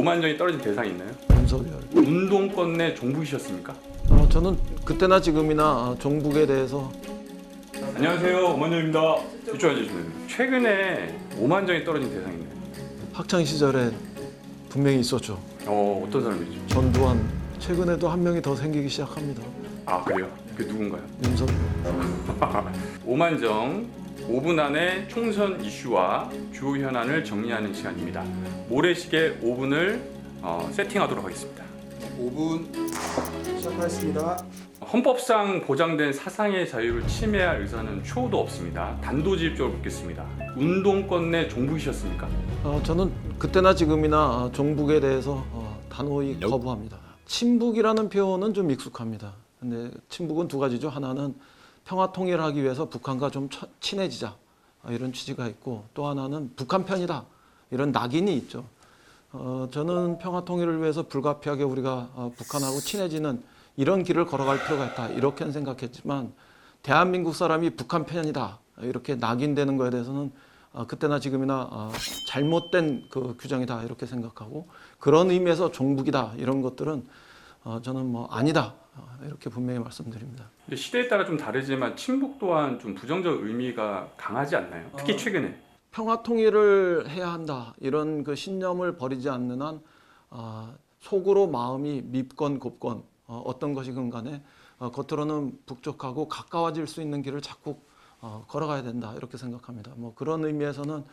5만정이 떨어진 대상이 있나요? 윤석열. 운동권 내 종북이셨습니까? 저는 그때나 지금이나 종북에 대해서 안녕하세요, 오만정입니다. 이쪽 앉으시면 됩니다. 최근에 5만정이 떨어진 대상이 있나요? 학창 시절에 분명히 있었죠. 어떤 사람이죠? 전두환. 최근에도 한 명이 더 생기기 시작합니다. 아, 그래요? 그 누군가요? 윤석열. 오만정 5분 안에 총선 이슈와 주요 현안을 정리하는 시간입니다. 모래시계 5분을 세팅하도록 하겠습니다. 5분 시작하겠습니다. 헌법상 보장된 사상의 자유를 침해할 의사는 추호도 없습니다. 단도직입적으로 묻겠습니다. 운동권 내 종북이셨습니까? 저는 그때나 지금이나 종북에 대해서 단호히 거부합니다. 친북이라는 표현은 좀 익숙합니다. 근데 친북은 두 가지죠. 하나는 평화 통일하기 위해서 북한과 좀 친해지자 이런 취지가 있고, 또 하나는 북한 편이다 이런 낙인이 있죠. 저는 평화 통일을 위해서 불가피하게 우리가 북한하고 친해지는 이런 길을 걸어갈 필요가 있다 이렇게 생각했지만, 대한민국 사람이 북한 편이다 이렇게 낙인되는 거에 대해서는 그때나 지금이나 잘못된 그 규정이다 이렇게 생각하고, 그런 의미에서 종북이다 이런 것들은 저는 아니다 이렇게 분명히 말씀드립니다. 근데 시대에 따라 좀 다르지만 친북 또한 좀 부정적 의미가 강하지 않나요? 특히 최근에. 평화 통일을 해야 한다 이런 그 신념을 버리지 않는 한 속으로 마음이 밉건 곱건 어떤 것이건 간에 겉으로는 북적하고 가까워질 수 있는 길을 자꾸 걸어가야 된다 이렇게 생각합니다. 그런 의미에서는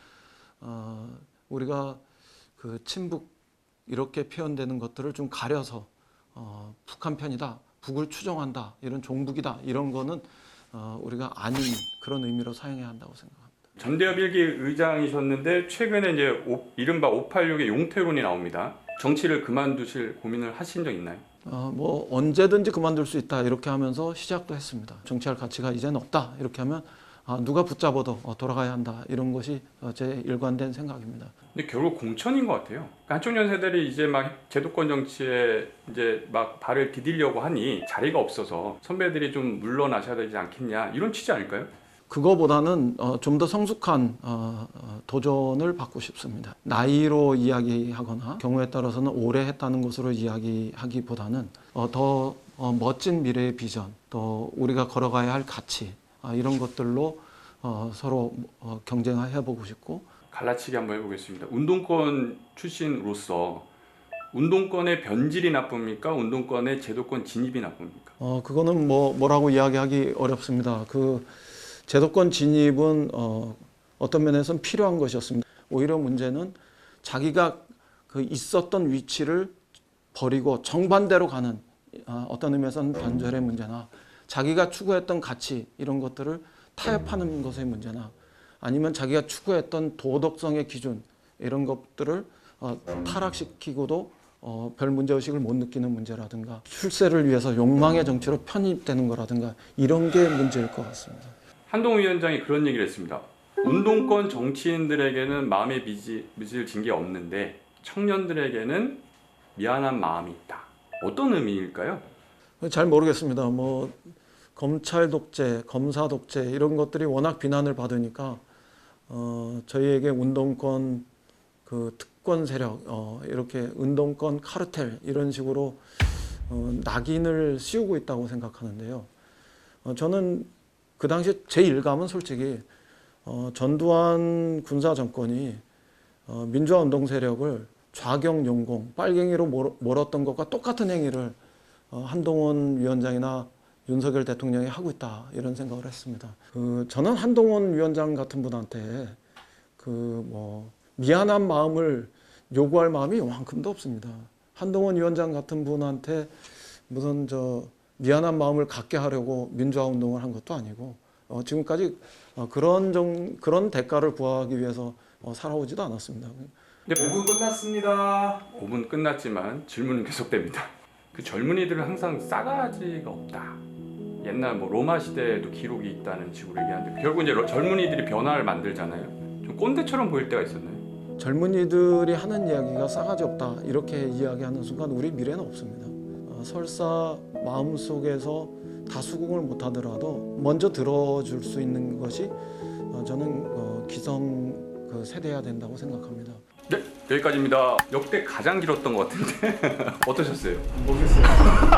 우리가 그 친북 이렇게 표현되는 것들을 좀 가려서 북한 편이다, 북을 추종한다, 이런 종북이다 이런 거는 우리가 아닌 그런 의미로 사용해야 한다고 생각합니다. 전대협 1기 의장이셨는데 최근에 이제 이른바 586의 용태론이 나옵니다. 정치를 그만두실 고민을 하신 적 있나요? 언제든지 그만둘 수 있다 이렇게 하면서 시작도 했습니다. 정치할 가치가 이제는 없다 이렇게 하면 누가 붙잡아도 돌아가야 한다 이런 것이 제 일관된 생각입니다. 근데 결국 공천인 것 같아요. 한쪽 연세들이 이제 막 제도권 정치에 이제 막 발을 디디려고 하니 자리가 없어서 선배들이 좀 물러나셔야 되지 않겠냐 이런 취지 아닐까요? 그거보다는 좀 더 성숙한 도전을 받고 싶습니다. 나이로 이야기하거나 경우에 따라서는 오래 했다는 것으로 이야기하기보다는 더 멋진 미래의 비전, 또 우리가 걸어가야 할 가치 이런 것들로 서로 경쟁해보고 싶고. 갈라치기 한번 해보겠습니다. 운동권 출신으로서 운동권의 변질이 나쁩니까? 운동권의 제도권 진입이 나쁩니까? 그거는 뭐라고 이야기하기 어렵습니다. 그 제도권 진입은 어떤 면에서는 필요한 것이었습니다. 오히려 문제는 자기가 그 있었던 위치를 버리고 정반대로 가는 어떤 의미에서는 변절의 문제나, 자기가 추구했던 가치 이런 것들을 타협하는 것의 문제나, 아니면 자기가 추구했던 도덕성의 기준 이런 것들을 타락시키고도 별 문제의식을 못 느끼는 문제라든가, 출세를 위해서 욕망의 정치로 편입되는 거라든가 이런 게 문제일 것 같습니다. 한동훈 위원장이 그런 얘기를 했습니다. 운동권 정치인들에게는 마음의 빚을 진 게 없는데 청년들에게는 미안한 마음이 있다. 어떤 의미일까요? 잘 모르겠습니다. 검찰 독재, 검사 독재 이런 것들이 워낙 비난을 받으니까 저희에게 운동권 그 특권 세력 이렇게 운동권 카르텔 이런 식으로 낙인을 씌우고 있다고 생각하는데요. 저는 그 당시 제 일감은 솔직히 전두환 군사 정권이 민주화 운동 세력을 좌경 용공, 빨갱이로 몰았던 것과 똑같은 행위를 한동훈 위원장이나 윤석열 대통령이 하고 있다 이런 생각을 했습니다. 저는 한동훈 위원장 같은 분한테 미안한 마음을 요구할 마음이 요만큼도 없습니다. 한동훈 위원장 같은 분한테 무슨 미안한 마음을 갖게 하려고 민주화 운동을 한 것도 아니고 지금까지 그런 대가를 부하기 위해서 살아오지도 않았습니다. 5분 끝났습니다. 5분 끝났지만 질문은 계속됩니다. 그 젊은이들은 항상 싸가지가 없다. 옛날 로마 시대에도 기록이 있다는 식으로 얘기하는데 결국 이제 젊은이들이 변화를 만들잖아요. 좀 꼰대처럼 보일 때가 있었나요? 젊은이들이 하는 이야기가 싸가지 없다 이렇게 이야기하는 순간 우리 미래는 없습니다. 설사 마음속에서 다 수긍을 못하더라도 먼저 들어줄 수 있는 것이 저는 기성 세대여야 된다고 생각합니다. 네. 여기까지입니다. 역대 가장 길었던 것 같은데 어떠셨어요? 모르겠어요.